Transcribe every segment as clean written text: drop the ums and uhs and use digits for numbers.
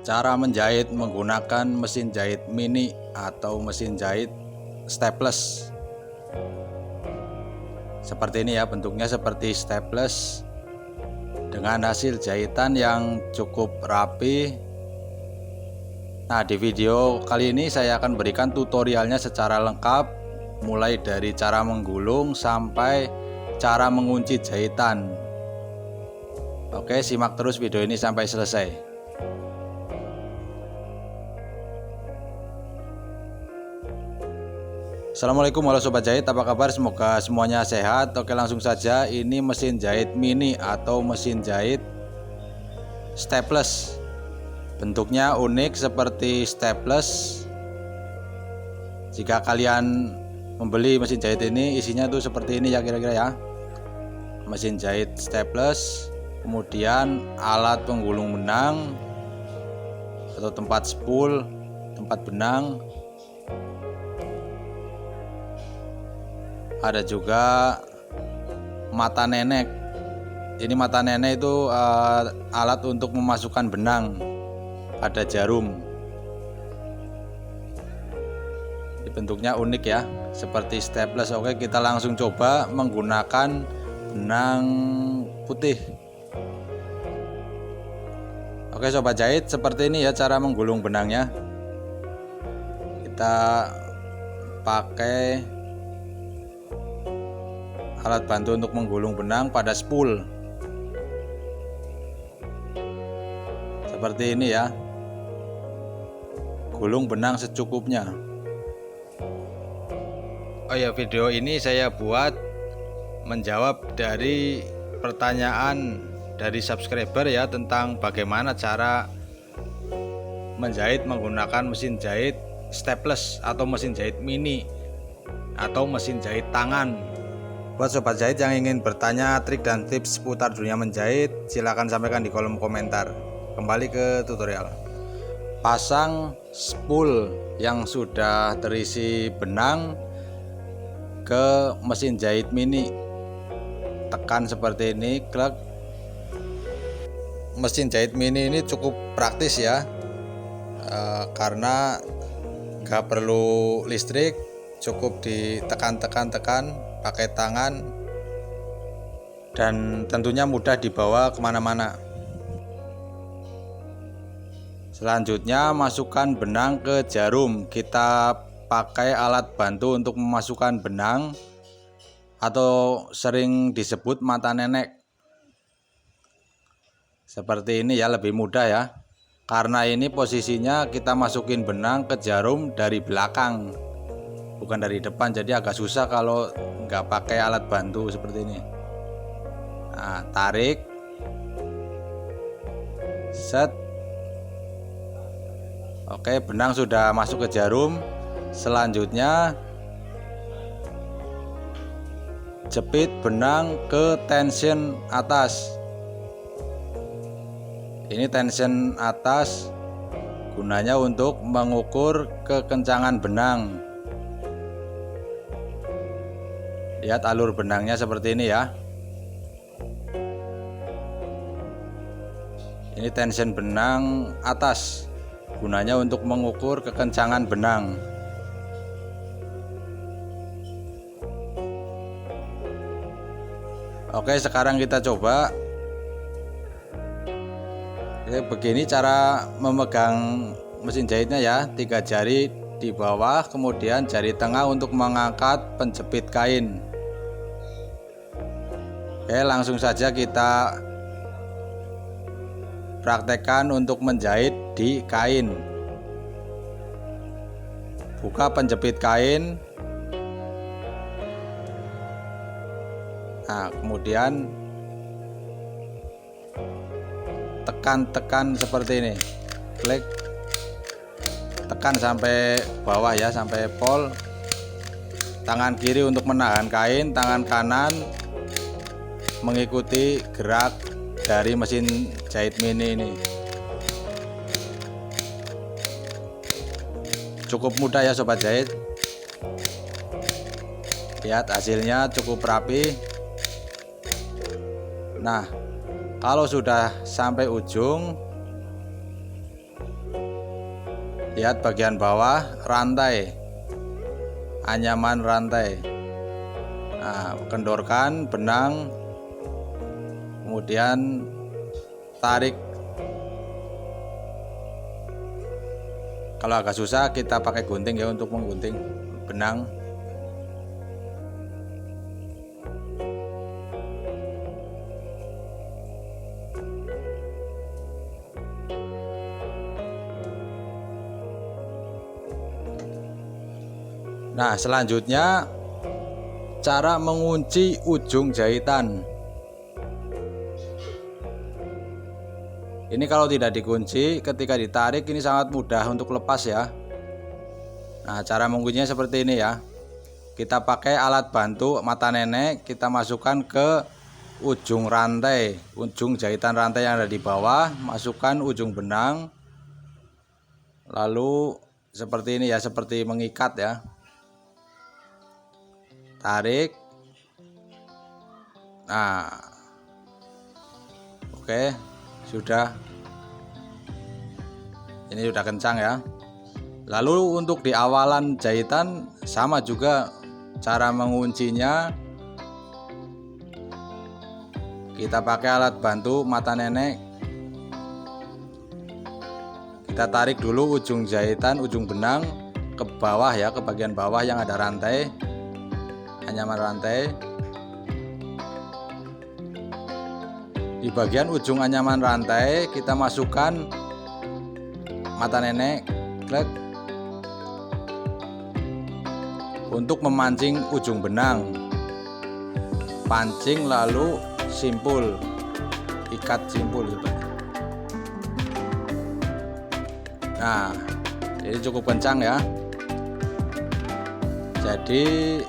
Cara menjahit menggunakan mesin jahit mini atau mesin jahit staples. Seperti ini ya, bentuknya seperti staples dengan hasil jahitan yang cukup rapi. Nah, di video kali ini saya akan berikan tutorialnya secara lengkap, mulai dari cara menggulung sampai cara mengunci jahitan. Oke, simak terus video ini sampai selesai. Assalamualaikum halo sobat jahit, apa kabar? Semoga semuanya sehat. Oke, langsung saja, ini mesin jahit mini atau mesin jahit staples. Bentuknya unik seperti staples. Jika kalian membeli mesin jahit ini, isinya tuh seperti ini ya kira-kira ya. Mesin jahit staples, kemudian alat penggulung benang atau tempat spool, tempat benang. Ada juga mata nenek. Ini mata nenek itu alat untuk memasukkan benang pada jarum. Ini bentuknya unik ya, seperti staples. Oke, kita langsung coba menggunakan benang putih. Oke sobat jahit, seperti ini ya cara menggulung benangnya. Kita pakai alat bantu untuk menggulung benang pada spool. Seperti ini ya. Gulung benang secukupnya. Oh ya, video ini saya buat menjawab dari pertanyaan dari subscriber ya, tentang bagaimana cara menjahit menggunakan mesin jahit staples atau mesin jahit mini atau mesin jahit tangan. Buat sobat jahit yang ingin bertanya trik dan tips seputar dunia menjahit, silahkan sampaikan di kolom komentar. Kembali ke tutorial. Pasang spool yang sudah terisi benang ke mesin jahit mini. Tekan seperti ini, klek. Mesin jahit mini ini cukup praktis ya, karena nggak perlu listrik, cukup ditekan-tekan pakai tangan, dan tentunya mudah dibawa kemana-mana. Selanjutnya, masukkan benang ke jarum. Kita pakai alat bantu untuk memasukkan benang atau sering disebut mata nenek. Seperti ini ya, lebih mudah ya, karena ini posisinya kita masukin benang ke jarum dari belakang, bukan dari depan, jadi agak susah kalau nggak pakai alat bantu seperti ini. Nah, tarik, set. Oke, benang sudah masuk ke jarum. Selanjutnya, jepit benang ke tension atas. Ini tension atas gunanya untuk mengukur kekencangan benang. Lihat alur benangnya seperti ini ya. Ini tension benang atas, gunanya untuk mengukur kekencangan benang. Oke, sekarang kita coba. Oke, begini cara memegang mesin jahitnya ya. 3 jari di bawah, kemudian jari tengah untuk mengangkat penjepit kain. Oke, langsung saja kita praktekkan untuk menjahit di kain. Buka penjepit kain. Nah, kemudian tekan-tekan seperti ini. Klik. Tekan sampai bawah ya, sampai pol. Tangan kiri untuk menahan kain, tangan kanan mengikuti gerak dari mesin jahit mini ini. Cukup mudah ya sobat jahit. Lihat hasilnya cukup rapi. Nah, kalau sudah sampai ujung, Lihat bagian bawah rantai, anyaman rantai. Nah, kendorkan benang, kemudian tarik. Kalau agak susah kita pakai gunting ya untuk menggunting benang. Nah, selanjutnya cara mengunci ujung jahitan. Ini kalau tidak dikunci, ketika ditarik ini sangat mudah untuk lepas ya. Nah, cara menguncinya seperti ini ya. Kita pakai alat bantu mata nenek, kita masukkan ke ujung rantai, ujung jahitan rantai yang ada di bawah, masukkan ujung benang. Lalu seperti ini ya, seperti mengikat ya. Tarik. Nah, oke, sudah. Ini sudah kencang ya. Lalu untuk di awalan jahitan sama juga cara menguncinya. Kita pakai alat bantu mata nenek. Kita tarik dulu ujung jahitan, ujung benang ke bawah ya, ke bagian bawah yang ada rantai, anyaman rantai. Di bagian ujung anyaman rantai kita masukkan mata nenek, klik, untuk memancing ujung benang. Pancing lalu simpul, ikat simpul seperti. Nah, ini cukup kencang ya. Jadi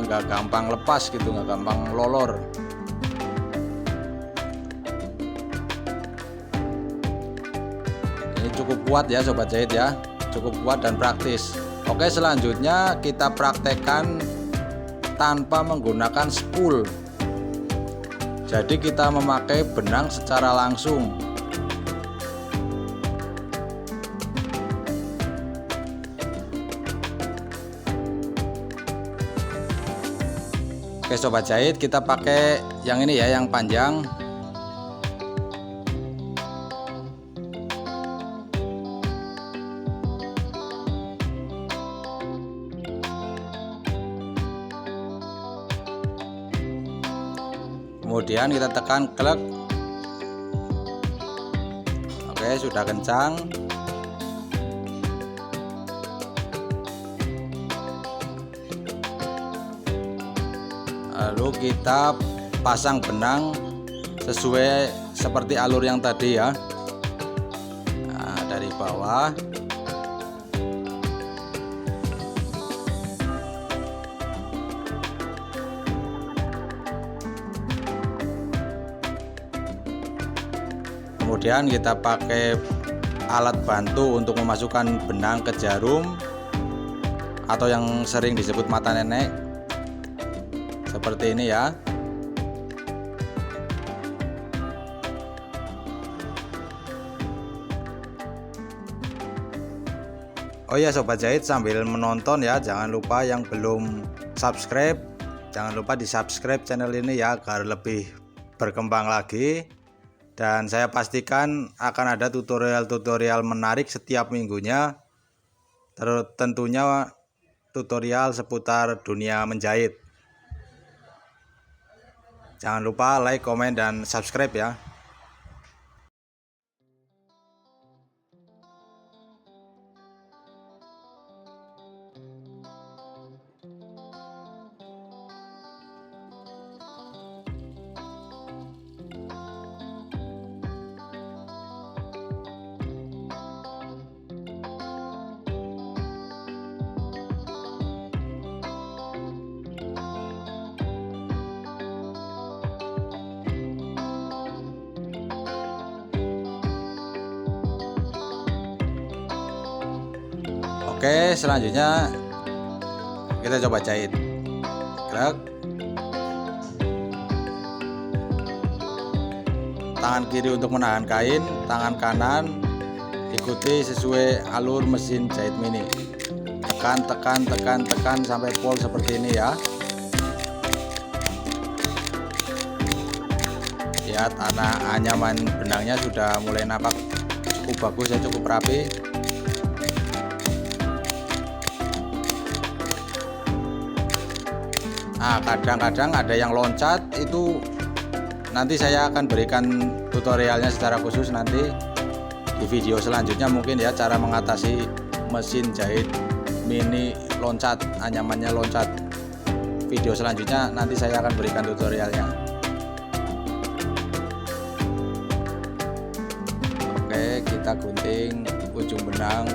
nggak gampang lepas gitu, nggak gampang lolor. Ini cukup kuat ya sobat jahit ya, cukup kuat dan praktis. Oke, selanjutnya kita praktekkan tanpa menggunakan spool. Jadi kita memakai benang secara langsung. Oke sobat jahit, kita pakai yang ini ya, yang panjang. Kemudian kita tekan klek. Oke, sudah kencang. Lalu kita pasang benang sesuai seperti alur yang tadi ya. Nah, dari bawah. Kemudian kita pakai alat bantu untuk memasukkan benang ke jarum atau yang sering disebut mata nenek. Seperti ini ya. Oh ya sobat jahit, sambil menonton ya, jangan lupa yang belum subscribe, jangan lupa di subscribe channel ini ya, agar lebih berkembang lagi. Dan saya pastikan akan ada tutorial-tutorial menarik setiap minggunya. Tentunya tutorial seputar dunia menjahit. Jangan lupa like, komen, dan subscribe ya. Oke, selanjutnya kita coba jahit. Gerak. Tangan kiri untuk menahan kain, tangan kanan ikuti sesuai alur mesin jahit mini, tekan sampai pol seperti ini ya. Lihat anyaman benangnya sudah mulai nampak cukup bagus ya, cukup rapi. Nah, kadang-kadang ada yang loncat, itu nanti saya akan berikan tutorialnya secara khusus nanti di video selanjutnya mungkin ya, cara mengatasi mesin jahit mini loncat, anyamannya loncat. Video selanjutnya nanti saya akan berikan tutorialnya. Oke, kita gunting ujung benang.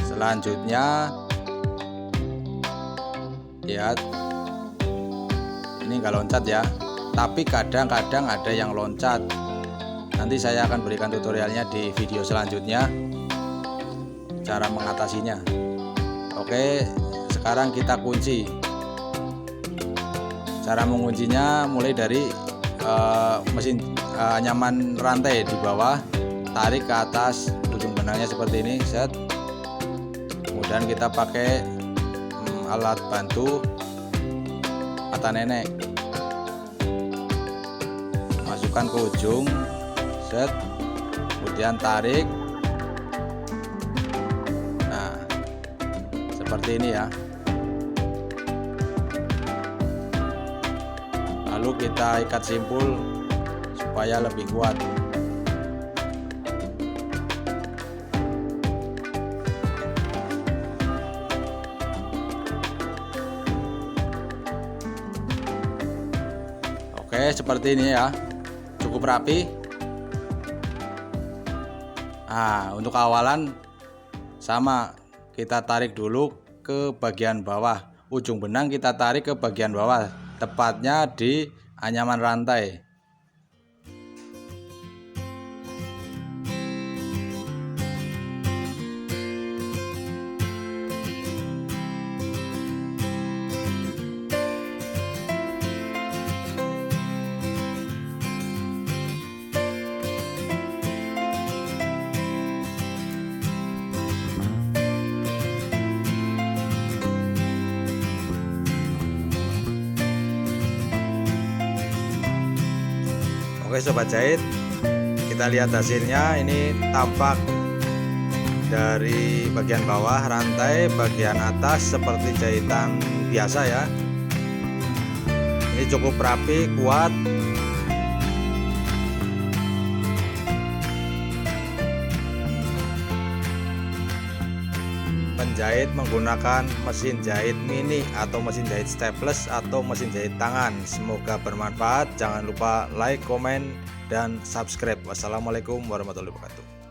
Selanjutnya lihat, ini enggak loncat ya, tapi kadang-kadang ada yang loncat. Nanti saya akan berikan tutorialnya di video selanjutnya, cara mengatasinya. Oke, sekarang kita kunci. Cara menguncinya mulai dari mesin anyaman rantai di bawah, tarik ke atas ujung benangnya seperti ini, set. Kemudian kita pakai alat bantu mata nenek, masukkan ke ujung, set, kemudian tarik. Nah, seperti ini ya. Lalu kita ikat simpul supaya lebih kuat. Oke, seperti ini ya, cukup rapi. Nah, untuk awalan sama, kita tarik dulu ke bagian bawah, ujung benang kita tarik ke bagian bawah, tepatnya di anyaman rantai. Oke sobat jahit, kita lihat hasilnya. Ini tampak dari bagian bawah rantai, bagian atas seperti jahitan biasa ya. Ini cukup rapi, kuat. Penjahit menggunakan mesin jahit mini atau mesin jahit staples atau mesin jahit tangan. Semoga bermanfaat. Jangan lupa like, komen, dan subscribe. Wassalamualaikum warahmatullahi wabarakatuh.